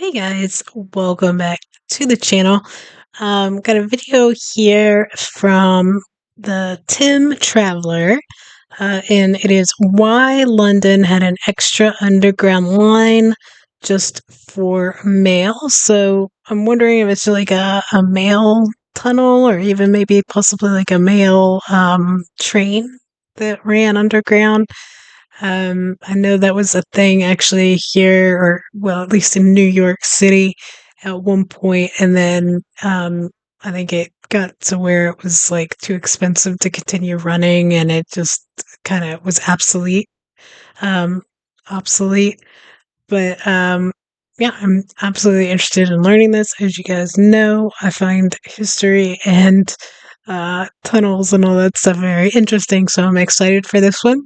Hey guys, welcome back to the channel. Got a video here from the Tim Traveler, and it is why London had an extra underground line just for mail. So I'm wondering if it's like a mail tunnel or even maybe possibly like a mail train that ran underground. I know that was a thing actually here, or well, at least in New York City at one point, and then I think it got to where it was like too expensive to continue running, and it just kind of was um, obsolete. But yeah, I'm absolutely interested in learning this. As you guys know, I find history and tunnels and all that stuff very interesting, so I'm excited for this one.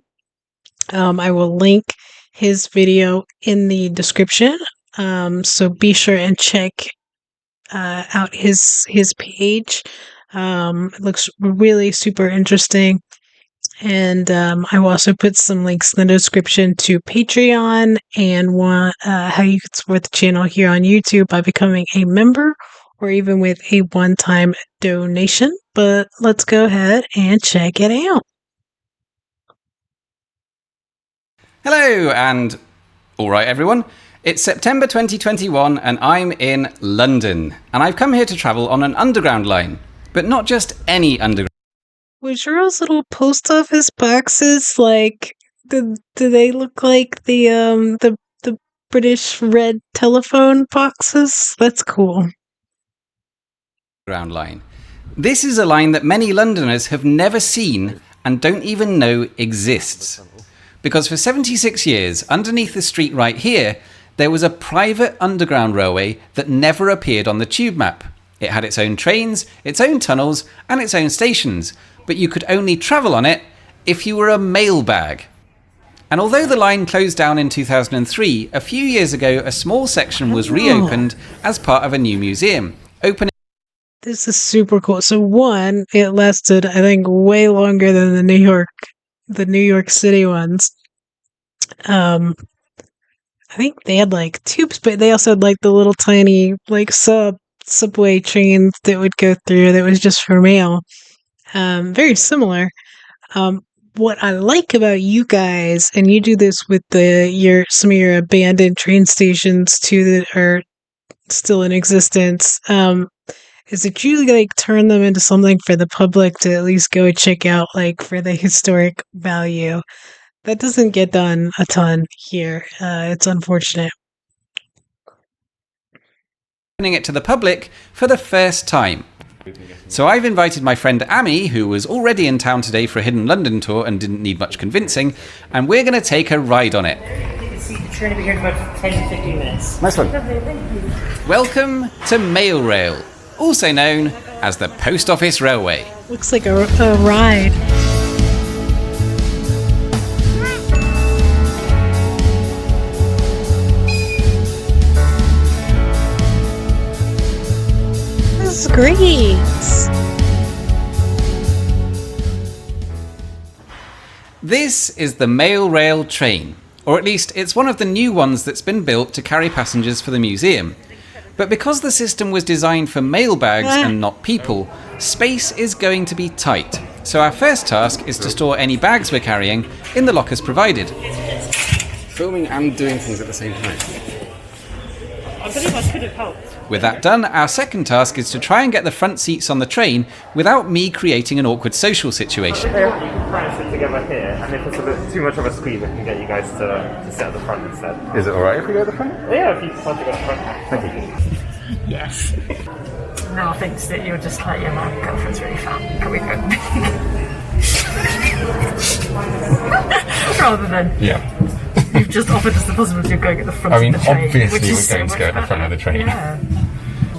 I will link his video in the description. So be sure and check out his page. It looks really super interesting. And I will also put some links in the description to Patreon and how you can support the channel here on YouTube by becoming a member or even with a one-time donation. But let's go ahead and check it out. Hello and alright everyone, it's September 2021 and I'm in London and I've come here to travel on an underground line, but not just any underground. Was yours little post office boxes like do they look like the British red telephone boxes? That's cool. Line. This is a line that many Londoners have never seen and don't even know exists. Because for 76 years, underneath the street right here, there was a private underground railway that never appeared on the tube map. It had its own trains, its own tunnels, and its own stations, but you could only travel on it if you were a mailbag. And although the line closed down in 2003, a few years ago a small section was reopened as part of a new museum, opening. This is super cool. So one, it lasted I think way longer than the New York City ones. I think they had like tubes, but they also had like the little tiny like subway trains that would go through that was just for mail. Very similar. What I like about you guys, and you do this with some of your abandoned train stations too that are still in existence, is that you like turn them into something for the public to at least go check out, like for the historic value. That doesn't get done a ton here. It's unfortunate. Opening it to the public for the first time. So I've invited my friend Amy, who was already in town today for a Hidden London tour and didn't need much convincing, and we're going to take a ride on it. You're going to be here in about 10 to 15 minutes. Nice one. Welcome to Mailrail, also known as the Post Office Railway. Looks like a ride. This is great. This is the Mailrail train, or at least it's one of the new ones that's been built to carry passengers for the museum. But because the system was designed for mailbags and not people, space is going to be tight. So our first task is to store any bags we're carrying in the lockers provided. Filming and doing things at the same time. I believe I could have helped. With that done, our second task is to try and get the front seats on the train without me creating an awkward social situation. You can try and sit together here, and if it's a bit too much of a squeeze, I can get you guys to sit at the front instead. Is it alright if we go at the front? Yeah, if you decide to go at the front. Thank you. Yes. Now thinks that you're just like, yeah, my girlfriend's really fat. Can we go? Rather than you've just offered us the possibility of going at the front of the train. Obviously we're going to go at the front of the train. Yeah.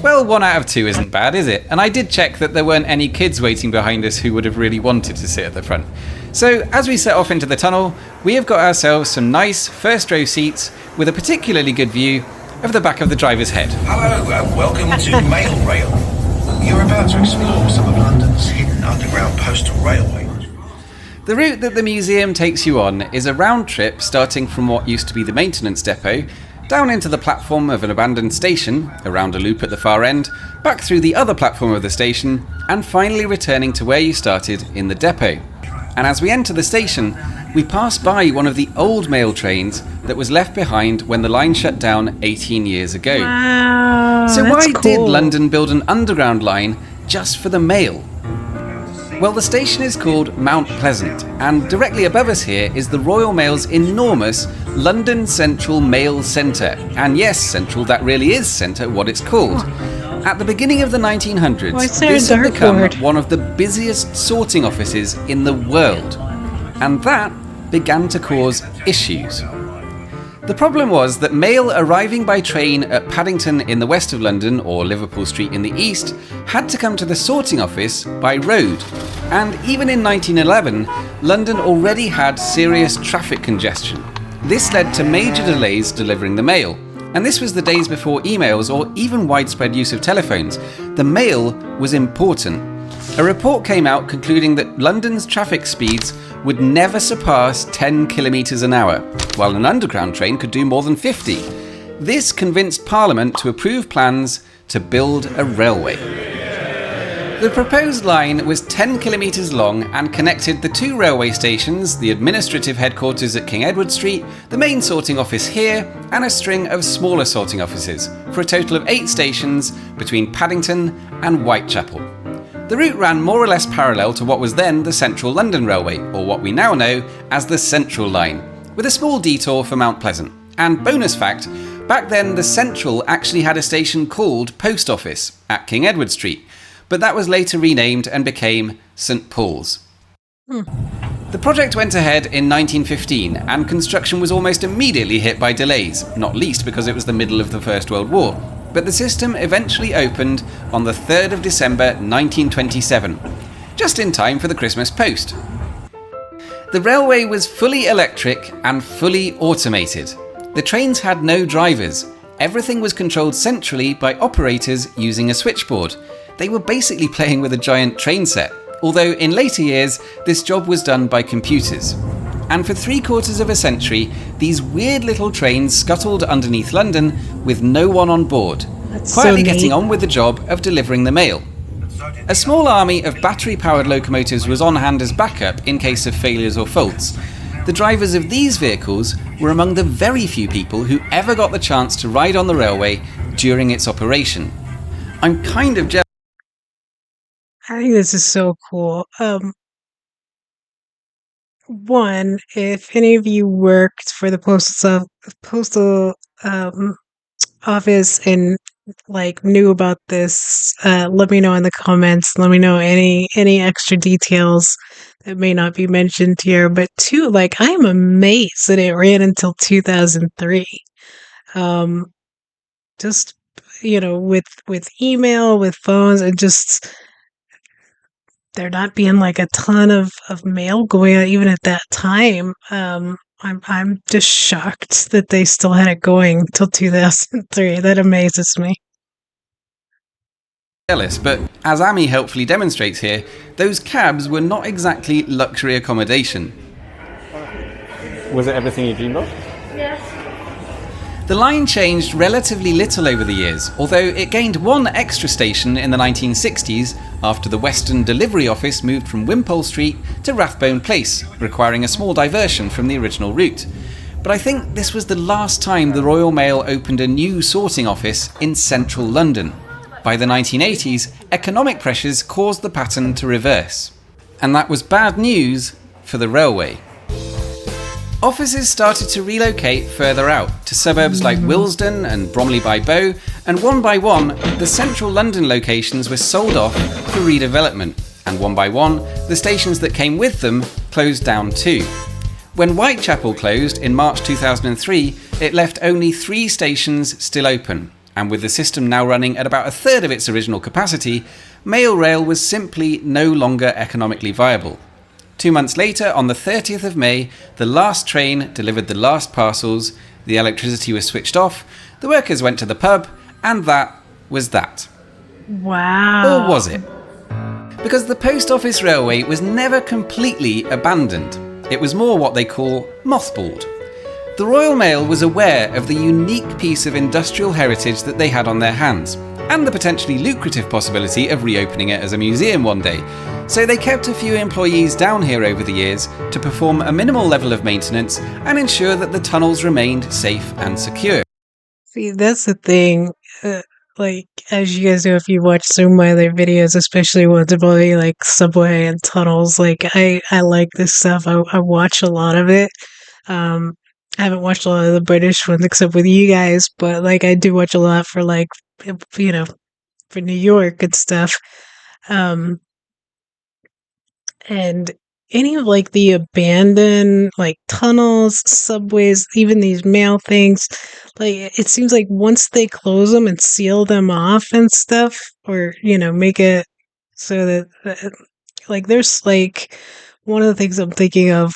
Well, 1 out of 2 isn't bad, is it? And I did check that there weren't any kids waiting behind us who would have really wanted to sit at the front. So, as we set off into the tunnel, we have got ourselves some nice first row seats with a particularly good view of the back of the driver's head. Hello and welcome to Mailrail. You're about to explore some of London's hidden underground postal railway. The route that the museum takes you on is a round trip starting from what used to be the maintenance depot down into the platform of an abandoned station, around a loop at the far end, back through the other platform of the station, and finally returning to where you started in the depot. And as we enter the station, we pass by one of the old mail trains that was left behind when the line shut down 18 years ago. Wow, So that's why cool. did London build an underground line just for the mail? Well, the station is called Mount Pleasant, and directly above us here is the Royal Mail's enormous London Central Mail Centre. And yes, Central, that really is Centre, what it's called. At the beginning of the 1900s, Why is there this a had become dartboard? one of the busiest sorting offices in the world. And that began to cause issues. The problem was that mail arriving by train at Paddington in the west of London or Liverpool Street in the east had to come to the sorting office by road. And even in 1911, London already had serious traffic congestion. This led to major delays delivering the mail. And this was the days before emails or even widespread use of telephones. The mail was important. A report came out concluding that London's traffic speeds would never surpass 10 kilometres an hour, while an underground train could do more than 50. This convinced Parliament to approve plans to build a railway. The proposed line was 10 kilometres long and connected the two railway stations, the administrative headquarters at King Edward Street, the main sorting office here, and a string of smaller sorting offices, for a total of 8 stations between Paddington and Whitechapel. The route ran more or less parallel to what was then the Central London Railway, or what we now know as the Central Line, with a small detour for Mount Pleasant. And bonus fact, back then the Central actually had a station called Post Office at King Edward Street, but that was later renamed and became St Paul's. The project went ahead in 1915 and construction was almost immediately hit by delays, not least because it was the middle of the First World War. But the system eventually opened on the 3rd of December 1927, just in time for the Christmas post. The railway was fully electric and fully automated. The trains had no drivers. Everything was controlled centrally by operators using a switchboard. They were basically playing with a giant train set, although in later years this job was done by computers. And for 3/4 of a century, these weird little trains scuttled underneath London with no one on board, That's so quietly neat. getting on with the job of delivering the mail. A small army of battery-powered locomotives was on hand as backup in case of failures or faults. The drivers of these vehicles were among the very few people who ever got the chance to ride on the railway during its operation. I'm kind of jealous. I think this is so cool. One, if any of you worked for the postal office and like knew about this, let me know in the comments. Let me know any extra details that may not be mentioned here. But two, like I am amazed that it ran until 2003. Just with email, with phones, and just there not being like a ton of mail going out even at that time. I'm just shocked that they still had it going till 2003. That amazes me. But as Amy helpfully demonstrates here, those cabs were not exactly luxury accommodation. Was it everything you dreamed of? The line changed relatively little over the years, although it gained one extra station in the 1960s after the Western Delivery Office moved from Wimpole Street to Rathbone Place, requiring a small diversion from the original route. But I think this was the last time the Royal Mail opened a new sorting office in central London. By the 1980s, economic pressures caused the pattern to reverse. And that was bad news for the railway. Offices started to relocate further out, to suburbs like Willesden and Bromley by Bow, and one by one, the central London locations were sold off for redevelopment, and one by one, the stations that came with them closed down too. When Whitechapel closed in March 2003, it left only 3 stations still open, and with the system now running at about a third of its original capacity, Mail Rail was simply no longer economically viable. 2 months later, on the 30th of May, the last train delivered the last parcels, the electricity was switched off, the workers went to the pub, and that was that. Wow. Or was it? Because the Post Office Railway was never completely abandoned. It was more what they call mothballed. The The Royal Mail was aware of the unique piece of industrial heritage that they had on their hands, and the potentially lucrative possibility of reopening it as a museum one day. So they kept a few employees down here over the years to perform a minimal level of maintenance and ensure that the tunnels remained safe and secure. See, that's the thing. Like, as you guys know, if you watch some of my other videos, especially ones about like subway and tunnels, like I like this stuff. I watch a lot of it. Um, I haven't watched a lot of the British ones except with you guys, but like I do watch a lot for like you know for New York and stuff. Um, and any of like the abandoned like tunnels, subways, even these mail things, like it seems like once they close them and seal them off and stuff, or make it so that like there's like one of the things I'm thinking of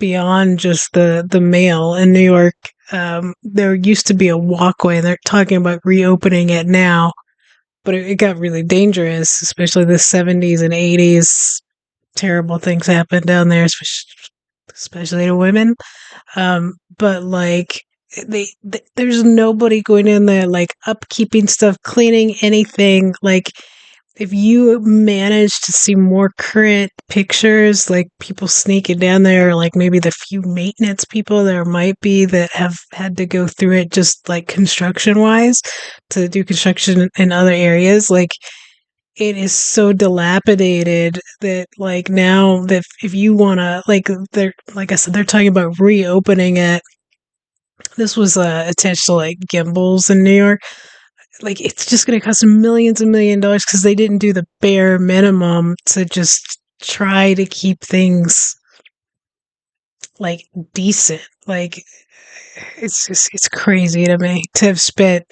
beyond just the mail in New York. There used to be a walkway. They're talking about reopening it now, but it got really dangerous, especially the 70s and 80s. Terrible things happen down there, especially to women. But like there's nobody going in there like upkeeping stuff, cleaning anything. Like if you manage to see more current pictures, like people sneaking down there, like maybe the few maintenance people there might be that have had to go through it just like construction wise to do construction in other areas, like it is so dilapidated that like now that if you want to they're like I said, they're talking about reopening it. This was attached to like Gimbals in New York. Like it's just going to cost millions and millions of dollars because they didn't do the bare minimum to just try to keep things like decent. Like it's crazy to me to have spent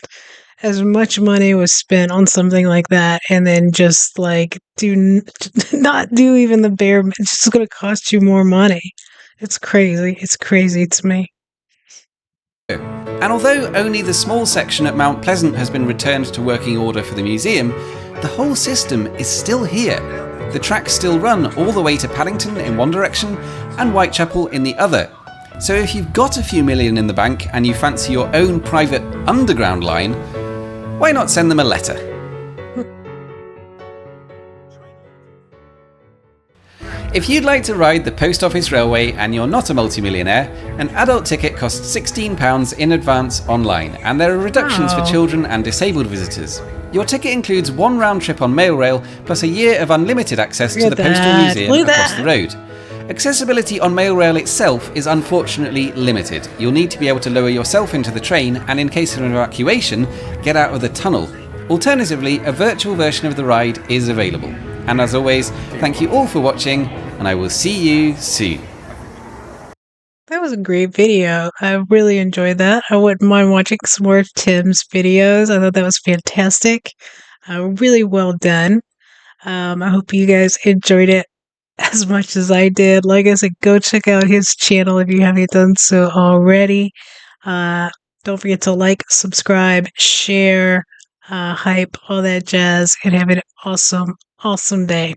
as much money was spent on something like that and then just like not do even the bare. It's just going to cost you more money. It's crazy to me. And although only the small section at Mount Pleasant has been returned to working order for the museum, the whole system is still here. The tracks still run all the way to Paddington in one direction and Whitechapel in the other. So if you've got a few million in the bank and you fancy your own private underground line, why not send them a letter? If you'd like to ride the Post Office Railway and you're not a multimillionaire, an adult ticket costs £16 in advance online, and there are reductions for children and disabled visitors. Your ticket includes one round trip on Mailrail, plus a year of unlimited access to the Postal Museum across the road. Accessibility on Mailrail itself is unfortunately limited. You'll need to be able to lower yourself into the train and, in case of an evacuation, get out of the tunnel. Alternatively, a virtual version of the ride is available. And as always, thank you all for watching, and I will see you soon. That was a great video. I really enjoyed that. I wouldn't mind watching some more of Tim's videos. I thought that was fantastic. Really well done. I hope you guys enjoyed it as much as I did. Like I said, go check out his channel if you haven't done so already. Don't forget to like, subscribe, share, hype, all that jazz, and have an awesome day.